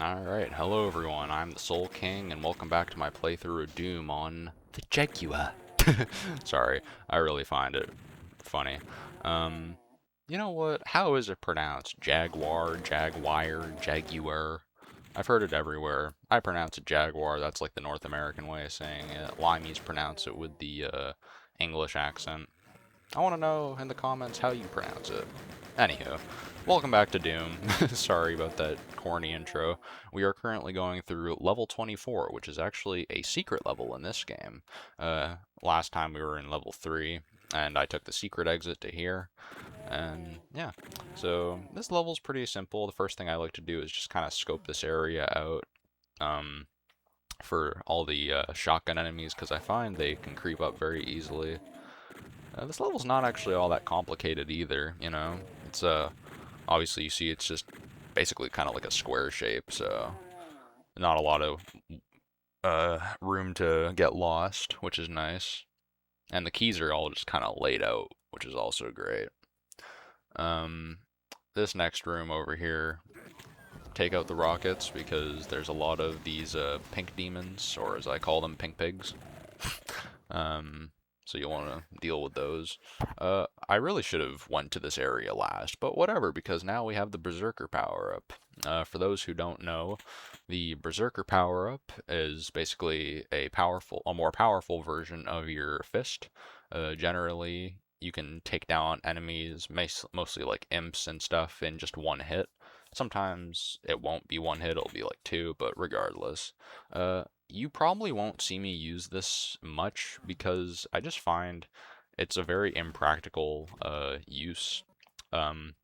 Alright, hello everyone, I'm the Soul King, and welcome back to my playthrough of Doom on the Jaguar. Sorry, I really find it funny. Um, you know what? How is it pronounced? Jaguar, Jaguar, Jaguar? I've heard it everywhere. I pronounce it Jaguar, that's like the North American way of saying it. Limeys pronounce it with the English accent. I want to know in the comments how you pronounce it. Anywho, welcome back to Doom. Sorry about that corny intro. We are currently going through level 24, which is actually a secret level in this game. Last time we were in level 3, and I took the secret exit to here. And yeah, so this level's pretty simple. The first thing I like to do is just kind of scope this area out for all the shotgun enemies, because I find they can creep up very easily. This level's not actually all that complicated either, you know? It's, obviously you see it's just basically kind of like a square shape, so not a lot of room to get lost, which is nice. And the keys are all just kind of laid out, which is also great. Um, this next room over here, take out the rockets because there's a lot of these pink demons, or as I call them, pink pigs. Um, so you'll want to deal with those. I really should have went to this area last, but whatever, because now we have the berserker power-up. For those who don't know, the berserker power-up is basically a more powerful version of your fist. Generally, you can take down enemies, mostly like imps and stuff, in just one hit. Sometimes it won't be one hit, it'll be like two, but regardless. You probably won't see me use this much because I just find it's a very impractical use. Um,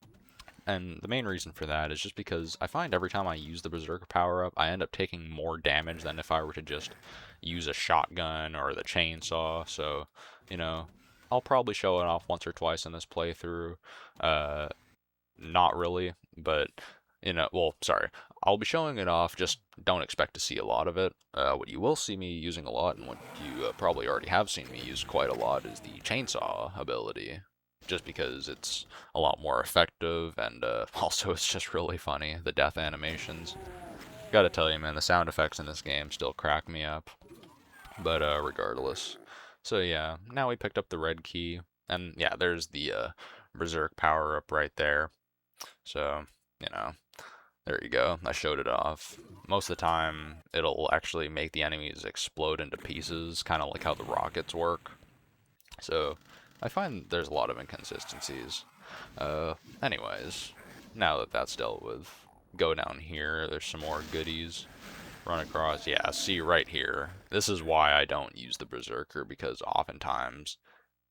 and the main reason for that is just because I find every time I use the Berserker power up, I end up taking more damage than if I were to just use a shotgun or the chainsaw. So, you know, I'll probably show it off once or twice in this playthrough. Uh, Not really, but well, sorry. I'll be showing it off, just don't expect to see a lot of it. What you will see me using a lot, and what you probably already have seen me use quite a lot, is the chainsaw ability. Just because it's a lot more effective, and also it's just really funny, the death animations. Gotta tell you, man, the sound effects in this game still crack me up. But regardless. So yeah, now we picked up the red key, and yeah, there's the Berserk power up right there. So, you know, there you go. I showed it off. Most of the time, it'll actually make the enemies explode into pieces, kind of like how the rockets work. So, I find there's a lot of inconsistencies. Anyways, now that that's dealt with, go down here. There's some more goodies. Run across. Yeah, see right here. This is why I don't use the Berserker, because oftentimes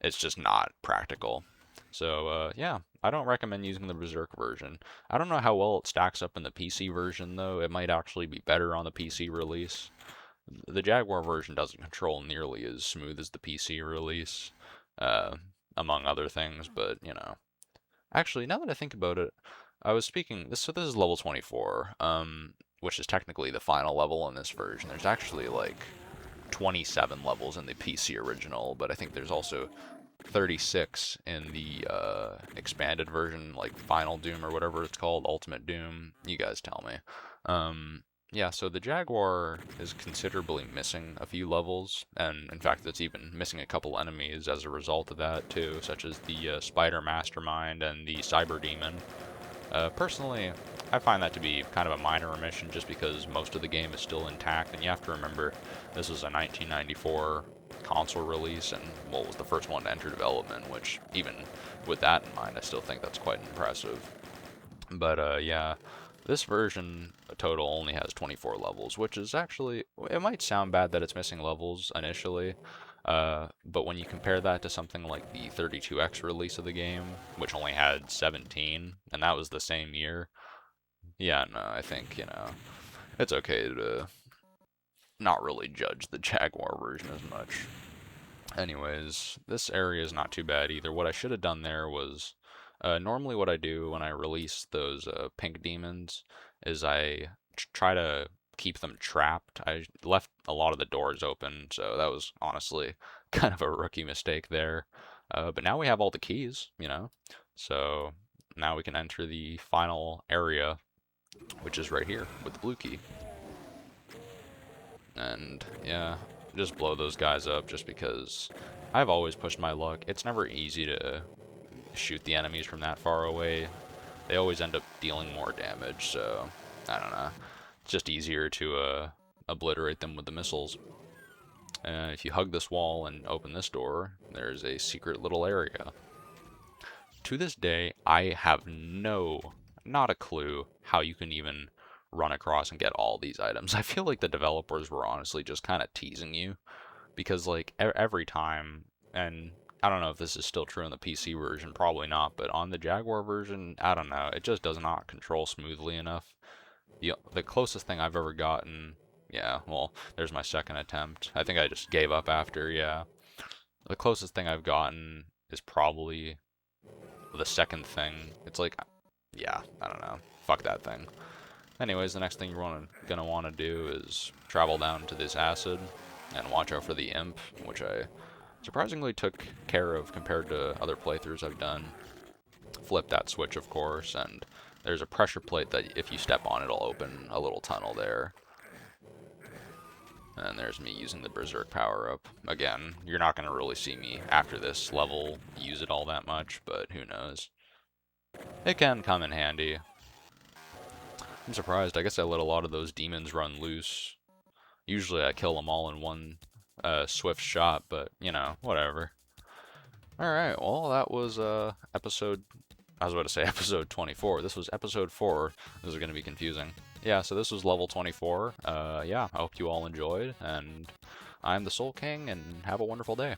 it's just not practical. So, yeah, I don't recommend using the Berserk version. I don't know how well it stacks up in the PC version, though. It might actually be better on the PC release. The Jaguar version doesn't control nearly as smooth as the PC release, uh, among other things, but, you know. Actually, now that I think about it, I was speaking, so this is level 24, which is technically the final level in this version. There's actually, like, 27 levels in the PC original, but I think there's also 36 in the expanded version, like Final Doom or whatever it's called, Ultimate Doom. You guys tell me. Yeah, so the Jaguar is considerably missing a few levels, and in fact, it's even missing a couple enemies as a result of that too, such as the Spider Mastermind and the Cyber Demon. Personally, I find that to be kind of a minor omission just because most of the game is still intact, and you have to remember this was a 1994 console release and well, was the first one to enter development, which even with that in mind, I still think that's quite impressive. But yeah, this version total only has 24 levels, which is actually, it might sound bad that it's missing levels initially, but when you compare that to something like the 32X release of the game, which only had 17, and that was the same year, yeah, no, I think, it's okay to not really judge the Jaguar version as much. Anyways, this area is not too bad either. What I should have done there was, normally what I do when I release those pink demons is I try to keep them trapped. I left a lot of the doors open, so that was honestly kind of a rookie mistake there. But now we have all the keys, so now we can enter the final area which is right here with the blue key. And yeah, just blow those guys up just because I've always pushed my luck. It's never easy to shoot the enemies from that far away. They always end up dealing more damage, so I don't know. It's just easier to obliterate them with the missiles. If you hug this wall and open this door, there's a secret little area. To this day, I have not a clue how you can even run across and get all these items. I feel like the developers were honestly just kind of teasing you because like every time, and I don't know if this is still true in the PC version, probably not, but on the Jaguar version, I don't know, it just does not control smoothly enough. The closest thing I've ever gotten, yeah, well, there's my second attempt. I think I just gave up after, yeah. The closest thing I've gotten is probably the second thing. It's like, yeah, I don't know. Fuck that thing. Anyways, the next thing you're gonna want to do is travel down to this acid and watch out for the imp, which I surprisingly took care of compared to other playthroughs I've done. Flip that switch, of course, and there's a pressure plate that if you step on, it'll open a little tunnel there. And there's me using the berserk power-up. Again, you're not going to really see me after this level use it all that much, but who knows. It can come in handy. I'm surprised. I guess I let a lot of those demons run loose. Usually I kill them all in one swift shot, but, you know, whatever. Alright, well, that was episode... I was about to say episode 24. This was episode 4. This is going to be confusing. Yeah, so this was level 24. Yeah, I hope you all enjoyed, and I'm the Soul King, and have a wonderful day.